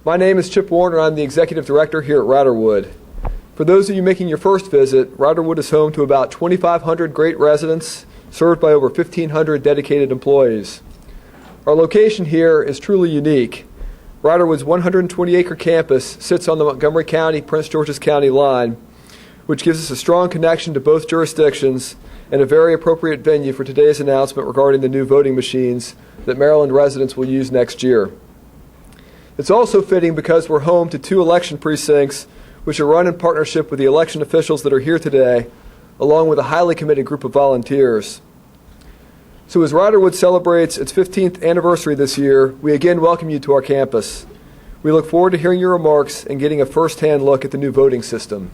My name is Chip Warner. I'm the Executive Director here at Riderwood. For those of you making your first visit, Riderwood is home to about 2,500 great residents served by over 1,500 dedicated employees. Our location here is truly unique. Riderwood's 120-acre campus sits on the Montgomery County-Prince George's County line, which gives us a strong connection to both jurisdictions and a very appropriate venue for today's announcement regarding the new voting machines that Maryland residents will use next year. It's also fitting because we're home to 2 election precincts which are run in partnership with the election officials that are here today, along with a highly committed group of volunteers. So as Riderwood celebrates its 15th anniversary this year, we again welcome you to our campus. We look forward to hearing your remarks and getting a first-hand look at the new voting system.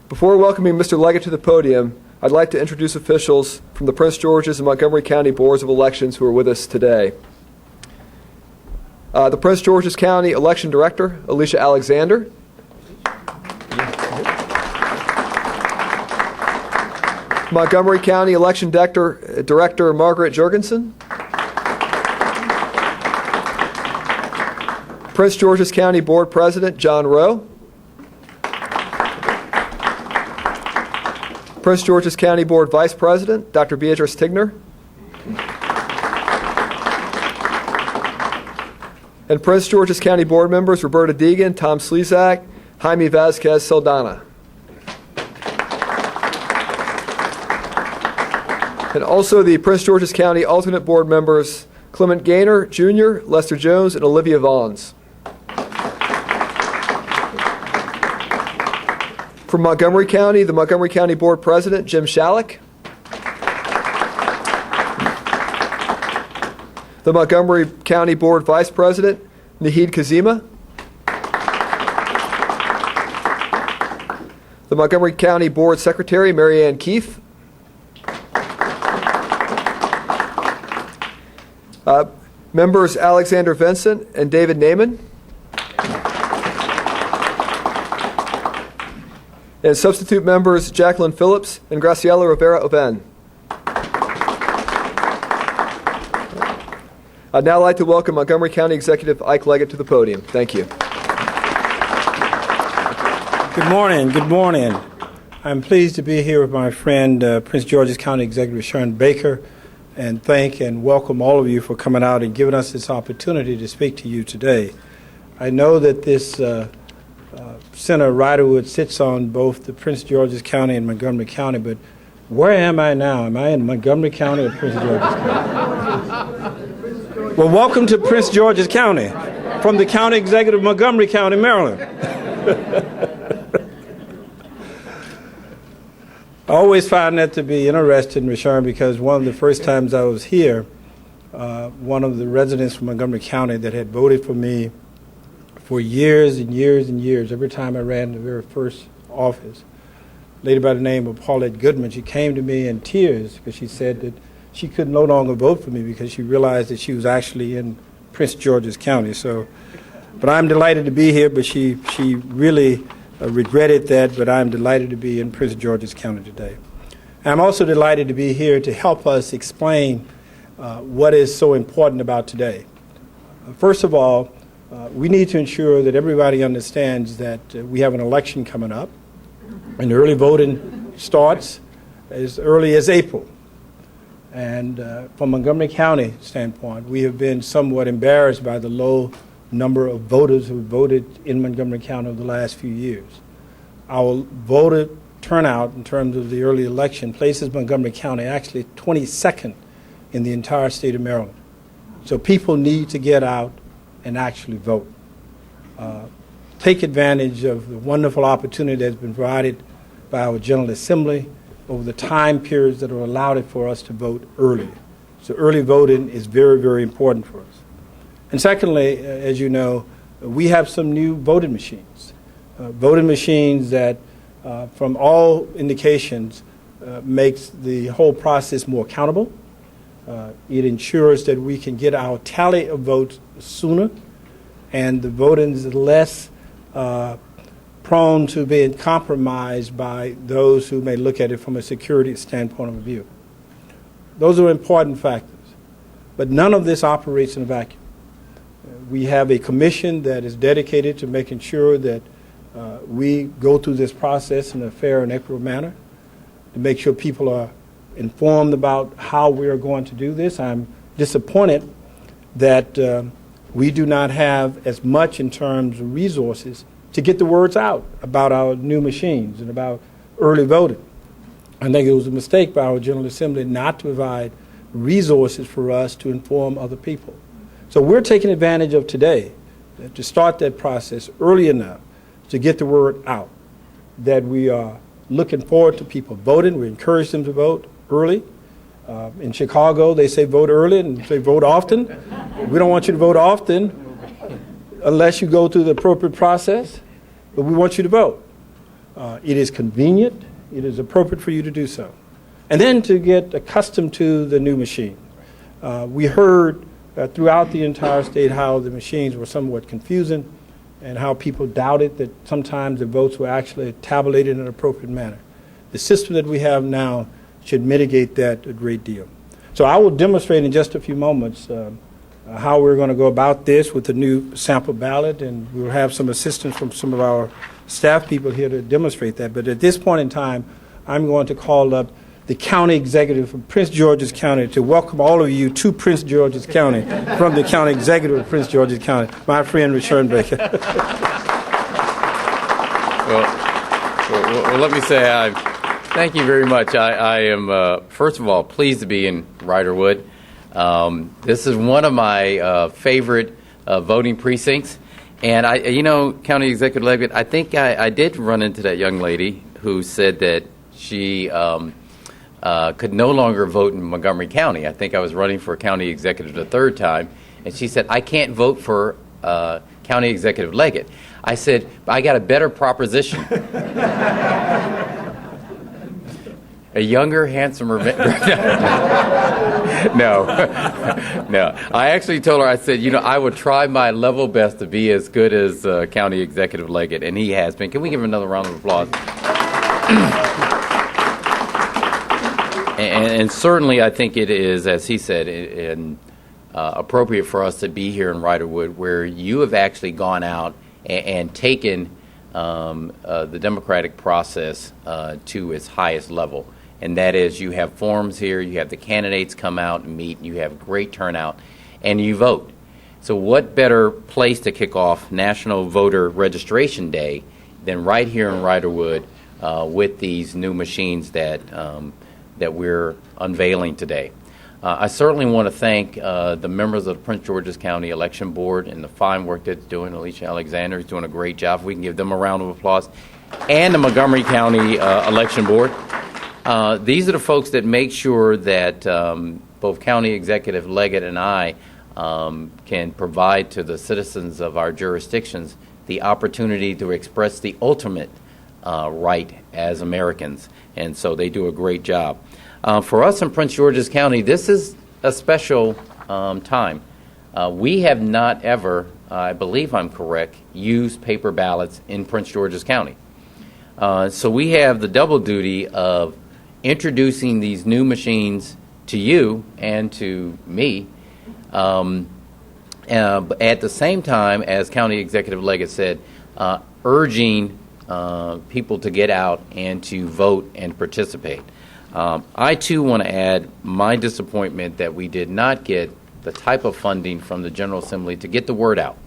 Before welcoming Mr. Leggett to the podium, I'd like to introduce officials from the Prince George's and Montgomery County Boards of Elections who are with us today. The Prince George's County Election Director, Alicia Alexander. Montgomery County Election Director Margaret Jurgensen. Prince George's County Board President John Rowe. Prince George's County Board Vice President Dr. Beatrice Tigner. And Prince George's County Board members Roberta Deegan, Tom Slezak, Jaime Vasquez Saldana. And also the Prince George's County alternate board members Clement Gaynor Jr., Lester Jones, and Olivia Vaughns. From Montgomery County, the Montgomery County Board President Jim Shalick. The Montgomery County Board Vice President Nahid Kazima. The Montgomery County Board Secretary Mary Ann Keefe. Members Alexander Vincent and David Naiman. And substitute members Jacqueline Phillips and Graciela Rivera Oben. I'd now like to welcome Montgomery County Executive Ike Leggett to the podium. Thank you. Good morning. Good morning. I'm pleased to be here with my friend, Prince George's County Executive Sharon Baker, and thank and welcome all of you for coming out and giving us this opportunity to speak to you today. I know that this Center Riderwood sits on both the Prince George's County and Montgomery County, but where am I now? Am I in Montgomery County or Prince George's County? Well, welcome to Prince George's County from the County Executive of Montgomery County, Maryland. I always find that to be interesting, Rashawn, because one of the first times I was here, one of the residents from Montgomery County that had voted for me for years and years and years, every time I ran the very first office, a lady by the name of Paulette Goodman, she came to me in tears because she said that she could no longer vote for me because she realized that she was actually in Prince George's County. But I'm delighted to be here, but she really regretted that, but I'm delighted to be in Prince George's County today. I'm also delighted to be here to help us explain what is so important about today. First of all, we need to ensure that everybody understands that we have an election coming up, and early voting starts as early as April. And from Montgomery County standpoint, we have been somewhat embarrassed by the low number of voters who voted in Montgomery County over the last few years. Our voter turnout in terms of the early election places Montgomery County actually 22nd in the entire state of Maryland. So people need to get out and actually vote. Take advantage of the wonderful opportunity that's been provided by our General Assembly over the time periods that are allowed for us to vote early. So early voting is very, very important for us. And secondly, as you know, we have some new voting machines. Voting machines that, from all indications, makes the whole process more accountable. It ensures that we can get our tally of votes sooner, and the voting is less prone to being compromised by those who may look at it from a security standpoint of view. Those are important factors. But none of this operates in a vacuum. We have a commission that is dedicated to making sure that we go through this process in a fair and equitable manner, to make sure people are informed about how we are going to do this. I'm disappointed that we do not have as much in terms of resources to get the words out about our new machines and about early voting. I think it was a mistake by our General Assembly not to provide resources for us to inform other people. So we're taking advantage of today to start that process early enough to get the word out that we are looking forward to people voting. We encourage them to vote early. In Chicago, they say vote early and they vote often. We don't want you to vote often unless you go through the appropriate process, but we want you to vote. It is convenient. It is appropriate for you to do so. And then to get accustomed to the new machine. We heard throughout the entire state how the machines were somewhat confusing and how people doubted that sometimes the votes were actually tabulated in an appropriate manner. The system that we have now should mitigate that a great deal. So I will demonstrate in just a few moments how we're going to go about this with the new sample ballot, and we'll have some assistance from some of our staff people here to demonstrate that. But at this point in time, I'm going to call up the county executive from Prince George's County to welcome all of you to Prince George's County from the county executive of Prince George's County, my friend Rushern Baker. Well, let me say thank you very much. I am, first of all, pleased to be in Riderwood. This is one of my favorite voting precincts. And, County Executive Leggett, I think I did run into that young lady who said that she could no longer vote in Montgomery County. I think I was running for county executive the third time, and she said, I can't vote for County Executive Leggett. I said, I got a better proposition. A younger, handsomer man. No. I actually told her, I said, I would try my level best to be as good as County Executive Leggett, and he has been. Can we give him another round of applause? And certainly, I think it is, as he said, appropriate for us to be here in Riderwood, where you have actually gone out and taken the democratic process to its highest level. And that is, you have forums here, you have the candidates come out and meet, you have great turnout, and you vote. So what better place to kick off National Voter Registration Day than right here in Riderwood with these new machines that we're unveiling today. I certainly want to thank the members of the Prince George's County Election Board and the fine work that it's doing. Alicia Alexander is doing a great job. We can give them a round of applause. And the Montgomery County Election Board. These are the folks that make sure that both County Executive Leggett and I can provide to the citizens of our jurisdictions the opportunity to express the ultimate right as Americans. And so they do a great job. For us in Prince George's County, this is a special time. We have not ever, I believe I'm correct, used paper ballots in Prince George's County. So we have the double duty of introducing these new machines to you and to me, at the same time, as County Executive Leggett said, urging people to get out and to vote and participate. I, too, want to add my disappointment that we did not get the type of funding from the General Assembly to get the word out,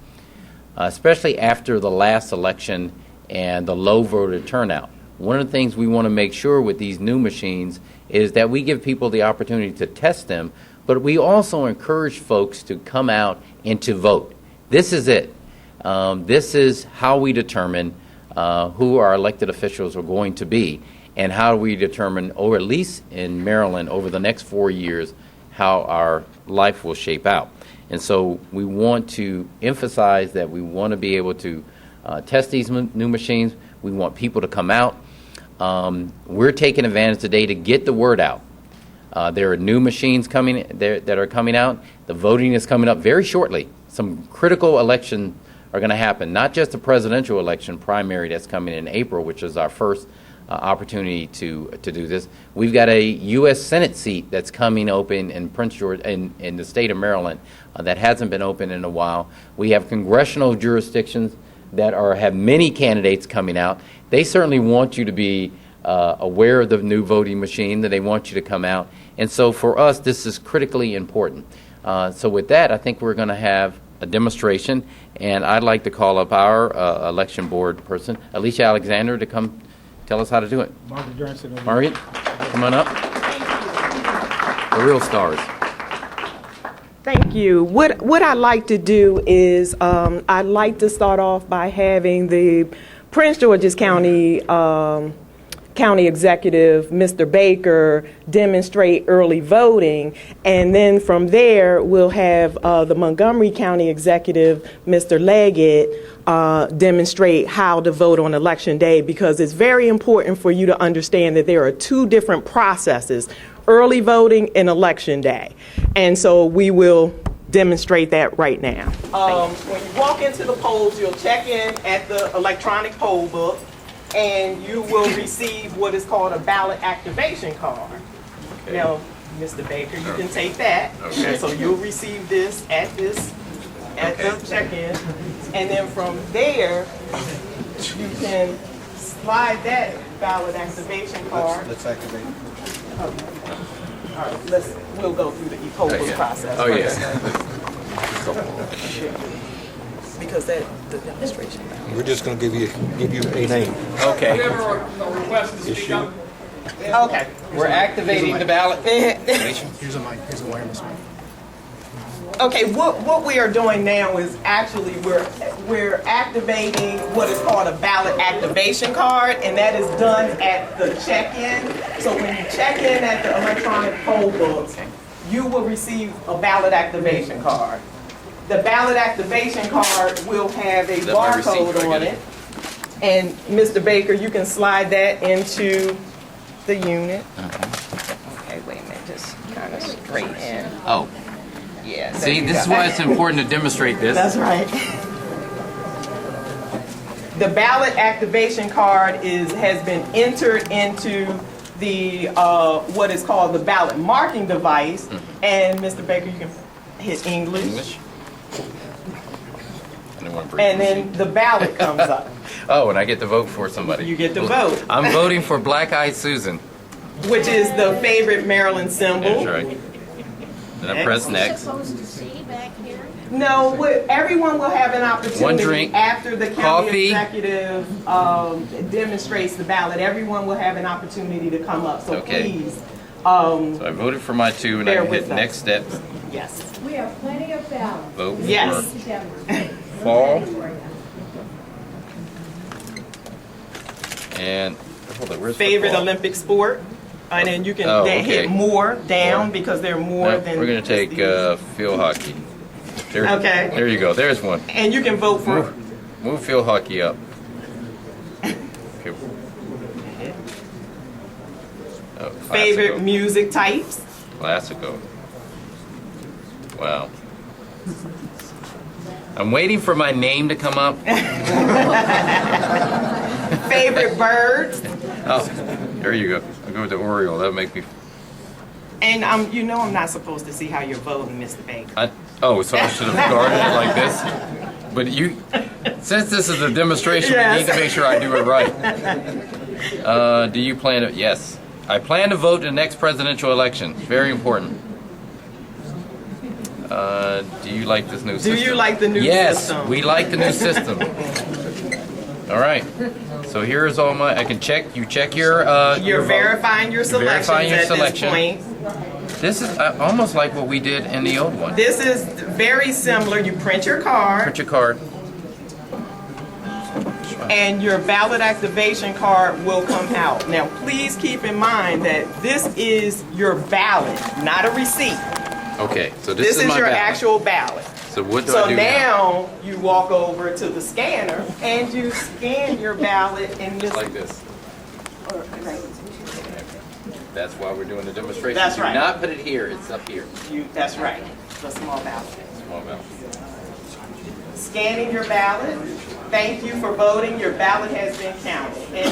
especially after the last election and the low voter turnout. One of the things we want to make sure with these new machines is that we give people the opportunity to test them, but we also encourage folks to come out and to vote. This is it. This is how we determine who our elected officials are going to be, and how we determine, or at least in Maryland, over the next 4 years, how our life will shape out. And so we want to emphasize that we want to be able to test these new machines. We want people to come out. We're taking advantage today to get the word out. There are new machines coming that are coming out. The voting is coming up very shortly. Some critical elections are going to happen, not just the presidential election primary that's coming in April, which is our first opportunity to do this. We've got a U.S. Senate seat that's coming open in Prince George, in the state of Maryland, that hasn't been open in a while. We have congressional jurisdictions that have many candidates coming out. They certainly want you to be aware of the new voting machine, that they want you to come out. And so for us, this is critically important. So with that, I think we're going to have a demonstration, and I'd like to call up our election board person, Alicia Alexander, to come tell us how to do it. Margaret, come on up. The real stars. Thank you. What I'd like to do is I'd like to start off by having the Prince George's County County Executive, Mr. Baker, demonstrate early voting, and then from there we'll have the Montgomery County Executive, Mr. Leggett, demonstrate how to vote on Election Day, because it's very important for you to understand that there are two different processes, early voting and Election Day. And so we will demonstrate that right now. When you walk into the polls, you'll check in at the electronic poll book, and you will receive what is called a ballot activation card. Okay. Now, Mr. Baker, you can take that. Okay. So you'll receive this at the check-in, and then from there, you can slide that ballot activation card. Let's activate it. Okay. All right, we'll go through the poll book process. Oh, first. yeah. Because the demonstration. We're just going to give you a name. Okay. Issue. Okay. We're activating the ballot. Here's a mic. Here's a wireless mic. Okay, what we are doing now is actually we're activating what is called a ballot activation card, and that is done at the check-in. So when you check in at the electronic poll books, you will receive a ballot activation card. The ballot activation card will have a barcode on it, and Mr. Baker, you can slide that into the unit. Okay, wait a minute, just kind of straight in. Oh. Yeah. See, this is why it's important to demonstrate this. That's right. The ballot activation card has been entered into the what is called the ballot marking device, and Mr. Baker, you can hit English. And then the ballot comes up. Oh, and I get to vote for somebody. You get to vote. I'm voting for Black Eyed Susan. Which is the favorite Maryland symbol. That's right. Then I press next. Supposed to see back here? No, everyone will have an opportunity One drink, after the county coffee. executive demonstrates the ballot. Everyone will have an opportunity to come up. So Okay. please. So I voted for my two, and Bear I hit with us. next step. Yes. We have plenty of ballots. Vote Yes. for fall. And hold on, where's Favorite football? Olympic sport. And then you can Oh, then okay. hit more down More. because there are more No, than. we're going to take just these. field hockey. There, Okay. There you go. There's one. And you can vote for. Move field hockey up. Okay. Oh, Favorite classical. music types. Classical. Wow. I'm waiting for my name to come up. Favorite birds. Oh, there you go. I'll go with the Oriole. That'll make me. And you know I'm not supposed to see how you're voting, Mr. Baker. So I should have guarded it like this. But since this is a demonstration, Yes. we need to make sure I do it right. Do you plan to? Yes. I plan to vote in the next presidential election. Very important. Do you like this new system? Do you like the new yes, system? Yes, we like the new system. All right. So here's all my. I can check. You check your. You're vote. verifying your selections Verifying your at selection. this point. This is almost like what we did in the old one. This is very similar. You print your card, Print your card. and your ballot activation card will come out. Now, please keep in mind that this is your ballot, not a receipt. Okay, so This is my your ballot. actual ballot. So what do So I do now? now you walk over to the scanner and you scan your ballot in this. Like this. That's why we're doing the demonstration. That's Do right. not put it here. It's up here. That's right. The small ballot. Small ballot. scanning your ballot. Thank you for voting. Your ballot has been counted. And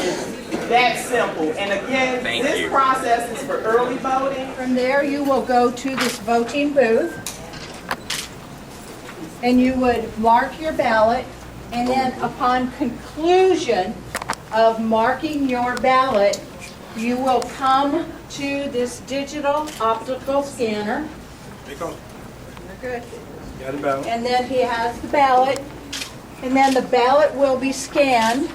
it's that simple. And again, this process is for early voting. From there, you will go to this voting booth, and you would mark your ballot, and then upon conclusion of marking your ballot, you will come to this digital optical scanner. There you go. You're good. Got it about. And then he has the ballot, and then the ballot will be scanned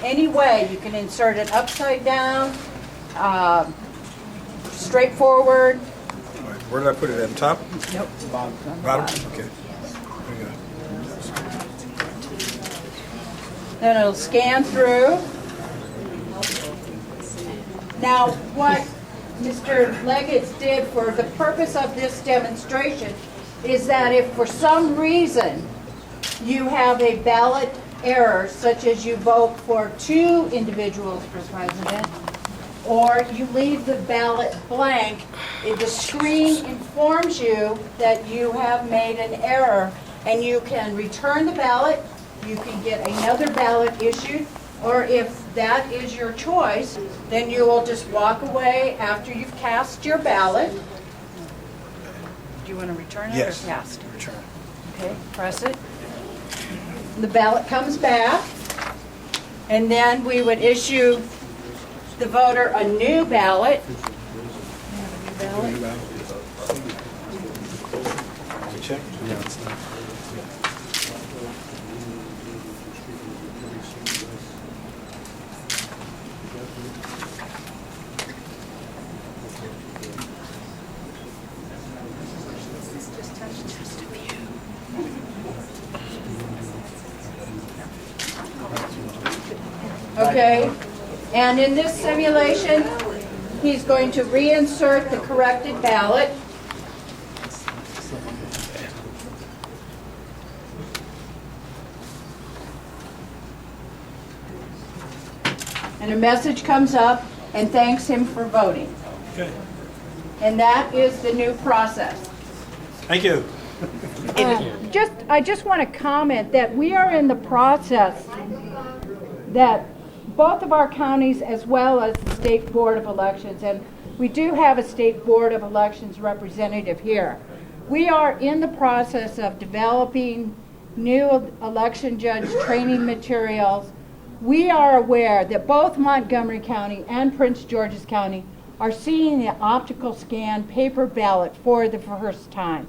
any way. You can insert it upside down, straight forward. All right, where did I put it, at the top? Nope. Bottom? Okay. There you go. Then it'll scan through. Now, what Mr. Leggett did for the purpose of this demonstration is that if for some reason you have a ballot error, such as you vote for 2 individuals for president, or you leave the ballot blank, the screen informs you that you have made an error, and you can return the ballot, you can get another ballot issued, or if that is your choice, then you will just walk away after you've cast your ballot. Do you want to return it Yes. or cast? Return. Okay, press it. The ballot comes back, and then we would issue the voter a new ballot. Check? Yeah. Okay, and in this simulation, he's going to reinsert the corrected ballot. And a message comes up and thanks him for voting. Okay. And that is the new process. Thank you. I just want to comment that we are in the process that both of our counties as well as the State Board of Elections, and we do have a State Board of Elections representative here. We are in the process of developing new election judge training materials. We are aware that both Montgomery County and Prince George's County are seeing the optical scan paper ballot for the first time.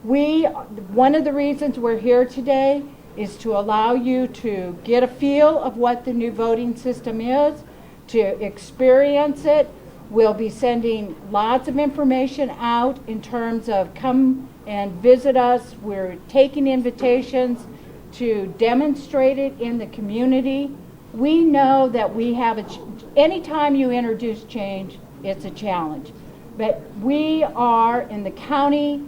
One of the reasons we're here today is to allow you to get a feel of what the new voting system is, to experience it. We'll be sending lots of information out in terms of come and visit us. We're taking invitations to demonstrate it in the community. We know that we have anytime you introduce change, it's a challenge. But we are in the county,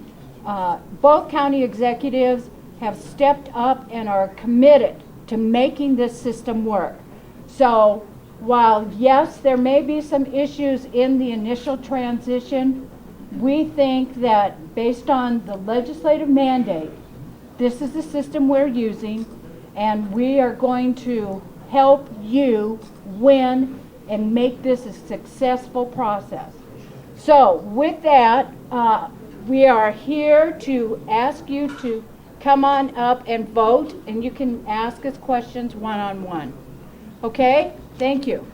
both county executives have stepped up and are committed to making this system work. So while, yes, there may be some issues in the initial transition, we think that based on the legislative mandate, this is the system we're using, and we are going to help you win and make this a successful process. So with that, we are here to ask you to come on up and vote, and you can ask us questions one-on-one. Okay? Thank you.